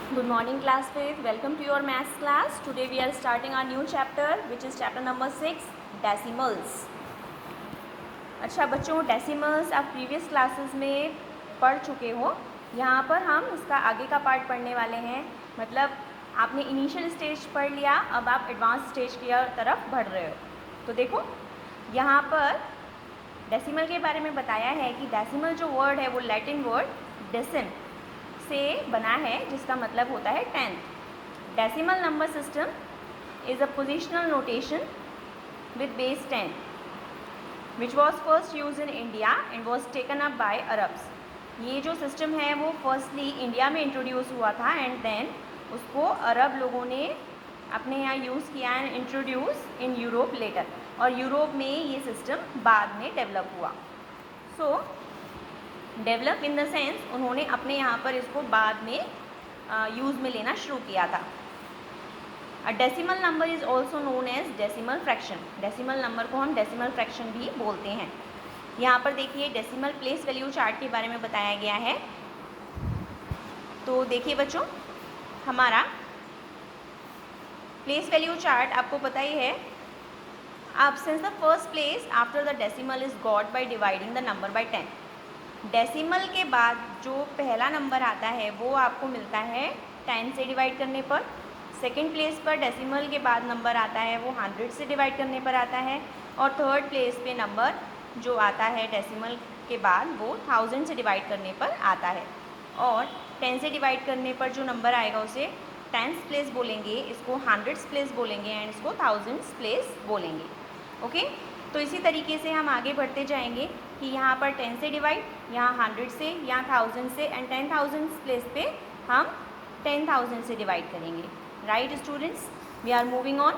Good morning class 5th. Welcome to your maths class. Today we are starting our new chapter which is chapter number 6 decimals. अच्छा बच्चों, decimals आप previous classes में पढ़ चुके हो. यहाँ पर हम इसका आगे का पार्ट पढ़ने वाले हैं. मतलब आपने इनिशियल स्टेज पढ़ लिया, अब आप एडवांस स्टेज की तरफ बढ़ रहे हो. तो देखो यहाँ पर डेसिमल के बारे में बताया है कि डेसिमल जो वर्ड है वो लैटिन वर्ड डेसिम से बना है, जिसका मतलब होता है tenth. Decimal number system is a positional notation with base 10 which was first use in India and was taken up by Arabs. ये जो सिस्टम है वो फर्स्टली इंडिया में इंट्रोड्यूस हुआ था एंड देन उसको अरब लोगों ने अपने यहाँ यूज़ किया and introduce in Europe later. और यूरोप में ये सिस्टम बाद में डेवलप हुआ. So develop in the sense उन्होंने अपने यहाँ पर इसको बाद में यूज़ में लेना शुरू किया था. A decimal number is also known as decimal fraction. Decimal number को हम डेसिमल फ्रैक्शन भी बोलते हैं. यहाँ पर देखिए डेसिमल प्लेस वैल्यू चार्ट के बारे में बताया गया है. तो देखिए बच्चों, हमारा प्लेस वैल्यू चार्ट आपको पता ही है. अब since the first place after the decimal is got by dividing the number by 10. Decimal के बाद जो पहला नंबर आता है वो आपको मिलता है 10 से डिवाइड करने पर. सेकंड प्लेस पर डेसिमल के बाद नंबर आता है वो 100 से डिवाइड करने पर आता है. और थर्ड प्लेस पे नंबर जो आता है डेसिमल के बाद वो 1000 से डिवाइड करने पर आता है. और 10 से डिवाइड करने पर जो नंबर आएगा उसे टेंस प्लेस बोलेंगे, इसको हंड्रेड्स प्लेस बोलेंगे एंड इसको थाउजेंड्स प्लेस बोलेंगे. ओके, तो इसी तरीके से हम आगे बढ़ते जाएंगे कि यहाँ पर 10 से डिवाइड, यहाँ 100 से, यहाँ 1000 से एंड 10,000 प्लेस पे हम 10,000 से डिवाइड करेंगे. Right students, we are moving on.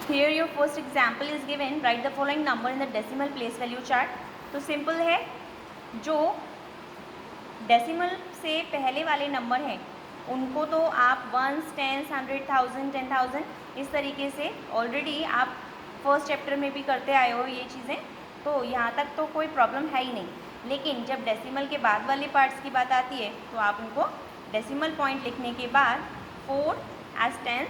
Here your first example is given. Write the following number in the decimal place value chart. तो सिंपल है, जो डेसिमल से पहले वाले नंबर हैं उनको तो आप वंस, टेंस, 100, 1000, 10,000 इस तरीके से ऑलरेडी आप फर्स्ट चैप्टर में भी करते आए हो ये चीज़ें. तो यहाँ तक तो कोई प्रॉब्लम है ही नहीं. लेकिन जब डेसिमल के बाद वाले पार्ट्स की बात आती है तो आप उनको डेसिमल पॉइंट लिखने के बाद 4 as tens,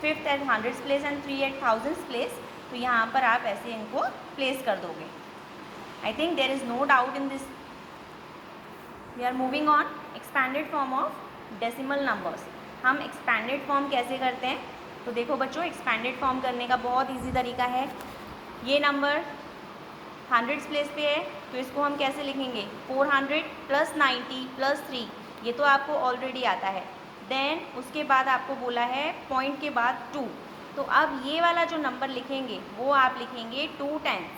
5th at 100 place and 3 at 1000 place, तो यहाँ पर आप ऐसे इनको प्लेस कर दोगे. I think there is no doubt in this. We are moving on. Expanded form of decimal numbers. हम एक्सपैंडेड फॉर्म कैसे करते हैं? तो देखो बच्चों, एक्सपैंडेड फॉर्म करने का बहुत इजी तरीका है. ये नंबर 100 प्लेस पे है तो इसको हम कैसे लिखेंगे? 400 प्लस 90 प्लस 3. ये तो आपको ऑलरेडी आता है. देन उसके बाद आपको बोला है पॉइंट के बाद 2. तो अब ये वाला जो नंबर लिखेंगे वो आप लिखेंगे 2 टेंस.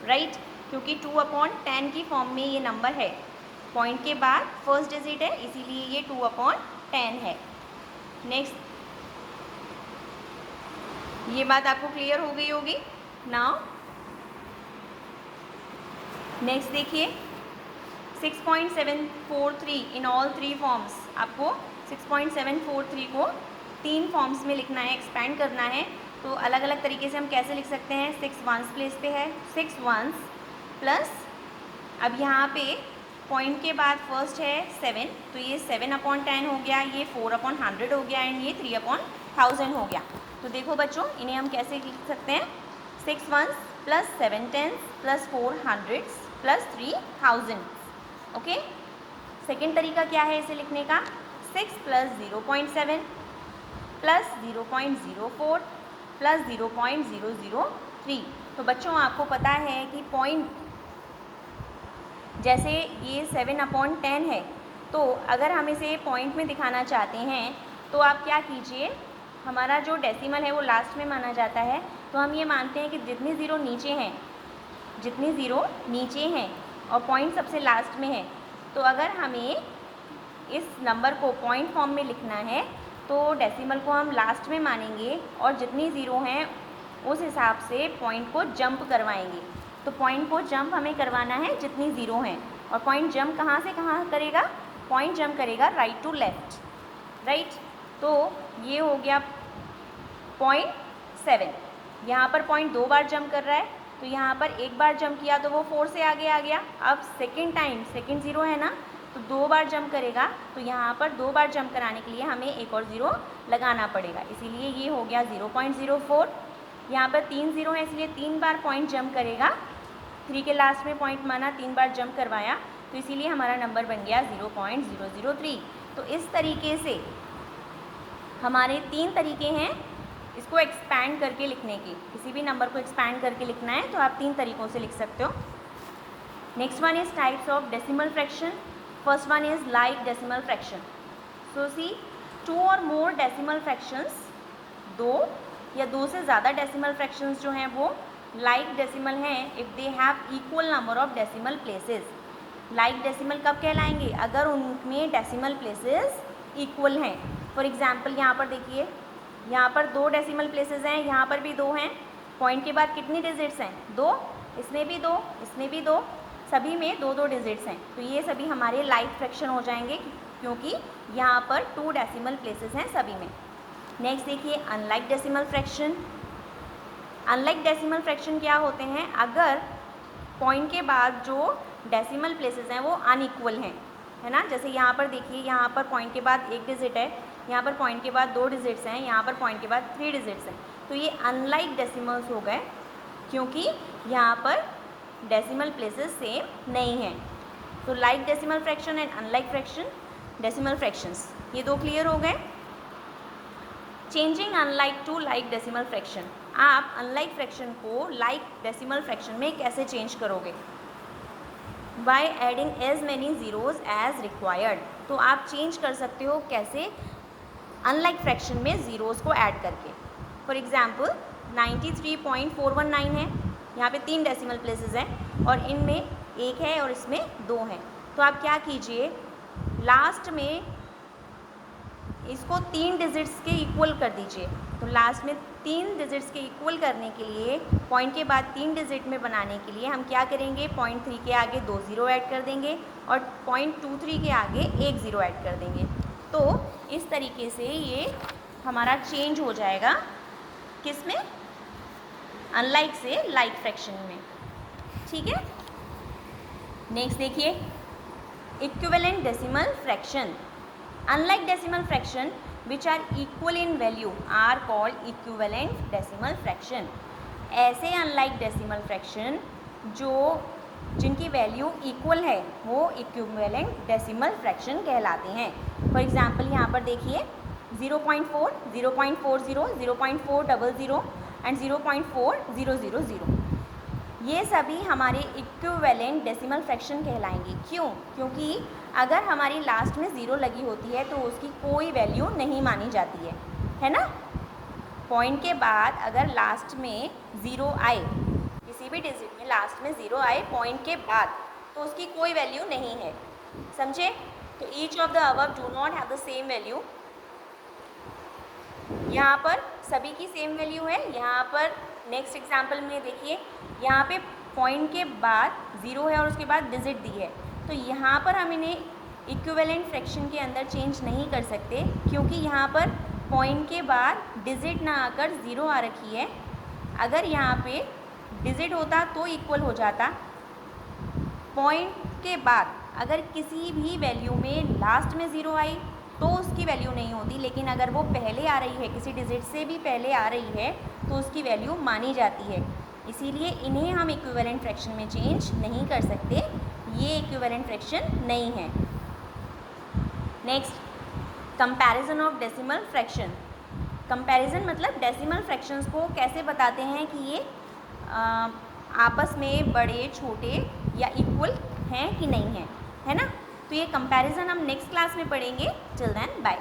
राइट, क्योंकि 2/10 की फॉर्म में ये नंबर है. पॉइंट के बाद फर्स्ट डिजिट है इसीलिए ये 2/10 है. नेक्स्ट, ये बात आपको क्लियर हो गई होगी. नाउ नेक्स्ट देखिए 6.743 इन ऑल 3 फॉर्म्स. आपको 6.743 को 3 फॉर्म्स में लिखना है, एक्सपैंड करना है. तो अलग अलग तरीके से हम कैसे लिख सकते हैं? 6 वंस प्लेस पे है, 6 वंस प्लस, अब यहाँ पे पॉइंट के बाद फर्स्ट है 7, तो ये 7/10 हो गया, ये 4/100 हो गया एंड ये 3/1000 हो गया. तो देखो बच्चों, इन्हें हम कैसे लिख सकते हैं? 6 ones plus 7 tens plus 4 hundreds plus 3000. Okay, second तरीका क्या है इसे लिखने का? 6 प्लस 0.7 प्लस 0.04 प्लस 0.003. तो बच्चों आपको पता है कि पॉइंट, जैसे ये 7/10 है, तो अगर हम इसे पॉइंट में दिखाना चाहते हैं तो आप क्या कीजिए, हमारा जो डेसिमल है वो लास्ट में माना जाता है. तो हम ये मानते हैं कि जितनी ज़ीरो नीचे हैं और पॉइंट सबसे लास्ट में है, तो अगर हमें इस नंबर को पॉइंट फॉर्म में लिखना है तो डेसिमल को हम लास्ट में मानेंगे और जितनी ज़ीरो हैं उस हिसाब से पॉइंट को जंप करवाएंगे. तो पॉइंट को जंप हमें करवाना है जितनी ज़ीरो हैं. और पॉइंट जंप कहाँ से कहाँ करेगा? पॉइंट जंप करेगा राइट टू लेफ़्ट. राइट, तो ये हो गया 0.7. यहाँ पर पॉइंट 2 बार जंप कर रहा है, तो यहाँ पर एक बार जंप किया तो वो 4 से आगे आ गया. अब सेकेंड टाइम, सेकेंड ज़ीरो है ना, तो 2 बार जंप करेगा, तो यहाँ पर 2 बार जंप कराने के लिए हमें एक और 0 लगाना पड़ेगा, इसीलिए ये हो गया 0.04। यहाँ पर 3 0 है, इसलिए 3 बार पॉइंट जंप करेगा, 3 के लास्ट में पॉइंट माना, 3 बार जंप करवाया, तो इसीलिए हमारा नंबर बन गया 0.003। तो इस तरीके से हमारे 3 तरीके हैं इसको एक्सपैंड करके लिखने की। किसी भी नंबर को एक्सपैंड करके लिखना है तो आप 3 तरीक़ों से लिख सकते हो। Next one is types of decimal fraction. First one is like decimal fraction. So C 2 और मोर डेसिमल फ्रैक्शंस, 2 या 2 से ज़्यादा डेसिमल फ्रैक्शंस जो हैं वो लाइक डेसिमल हैं if they have equal number of decimal places. Like decimal कब कहलाएंगे? अगर उनमें डेसिमल प्लेसेस इक्वल हैं। फॉर एग्जाम्पल यहाँ पर देखिए, यहाँ पर 2 डेसिमल प्लेसेस हैं, यहाँ पर भी 2 हैं, पॉइंट के बाद कितनी डिजिट्स हैं? 2, इसमें भी 2, इसमें भी 2, सभी में 2-2 डिजिट्स हैं, तो ये सभी हमारे लाइक फ्रैक्शन हो जाएंगे क्योंकि यहाँ पर 2 डेसिमल प्लेसेस हैं सभी में। नेक्स्ट देखिए unlike decimal fraction. Unlike decimal fraction क्या होते हैं? अगर पॉइंट के बाद जो डेसिमल प्लेसेस हैं वो अनइक्वल हैं, है ना। जैसे यहाँ पर देखिए, यहाँ पर पॉइंट के बाद 1 डिजिट है, यहाँ पर पॉइंट के बाद 2 डिजिट्स हैं, यहाँ पर पॉइंट के बाद 3 डिजिट्स हैं, तो ये अनलाइक डेसिमल्स हो गए क्योंकि यहाँ पर डेसिमल प्लेसेस सेम नहीं हैं। तो like decimal fraction and unlike fraction decimal fractions, ये 2 क्लियर हो गए। Changing unlike to like decimal fraction. आप अनलाइक फ्रैक्शन को लाइक डेसिमल फ्रैक्शन में कैसे चेंज करोगे? By adding as many zeros as required. तो आप चेंज कर सकते हो कैसे? अनलाइक फ्रैक्शन में ज़ीरोज़ को ऐड करके। फॉर एग्जाम्पल 93.419 है, यहाँ पे 3 डेसिमल प्लेसेस हैं और इनमें 1 है और इसमें 2 हैं, तो आप क्या कीजिए, लास्ट में इसको 3 डिजिट्स के इक्वल कर दीजिए। तो लास्ट में 3 डिजिट्स के इक्वल करने के लिए, पॉइंट के बाद 3 डिजिट में बनाने के लिए हम क्या करेंगे, 0.3 के आगे 2 0 ऐड कर देंगे और 0.23 के आगे 1 0 ऐड कर देंगे। तो इस तरीके से ये हमारा चेंज हो जाएगा, किस में? अनलाइक से लाइक फ्रैक्शन में, ठीक है। नेक्स्ट देखिए equivalent decimal fraction. Unlike decimal fraction which are equal in value are called equivalent decimal fraction। ऐसे अनलाइक डेसिमल फ्रैक्शन जिनकी वैल्यू इक्वल है वो इक्विवेलेंट डेसिमल फ्रैक्शन कहलाते हैं। फॉर एग्जांपल यहाँ पर देखिए 0.4, 0.40, 0.400 एंड 0.4000, ये सभी हमारे इक्विवेलेंट डेसिमल फ्रैक्शन कहलाएंगे। क्यों? क्योंकि अगर हमारी लास्ट में 0 लगी होती है तो उसकी कोई वैल्यू नहीं मानी जाती है ना। पॉइंट के बाद अगर लास्ट में 0 आए, किसी भी डिजिट में लास्ट में 0 आए पॉइंट के बाद, तो उसकी कोई वैल्यू नहीं है, समझे। तो each of the above do not have the same value. यहाँ पर सभी की सेम वैल्यू है। यहाँ पर नेक्स्ट एग्जाम्पल में देखिए, यहाँ पे पॉइंट के बाद 0 है और उसके बाद डिजिट दी है, तो यहाँ पर हम इन्हें इक्विवेलेंट फ्रैक्शन के अंदर चेंज नहीं कर सकते क्योंकि यहाँ पर पॉइंट के बाद डिजिट ना आकर 0 आ रखी है। अगर यहाँ पे डिजिट होता तो इक्वल हो जाता। पॉइंट के बाद अगर किसी भी वैल्यू में लास्ट में 0 आई तो उसकी वैल्यू नहीं होती, लेकिन अगर वो पहले आ रही है, किसी डिजिट से भी पहले आ रही है, तो उसकी वैल्यू मानी जाती है। इसीलिए इन्हें हम इक्विवेलेंट फ्रैक्शन में चेंज नहीं कर सकते, ये इक्विवेलेंट फ्रैक्शन नहीं है। Next comparison of decimal fraction. Comparison मतलब डेसिमल फ्रैक्शंस को कैसे बताते हैं कि ये आपस में बड़े छोटे या इक्वल हैं कि नहीं हैं, है ना। तो ये कंपैरिजन हम नेक्स्ट क्लास में पढ़ेंगे। Till then bye.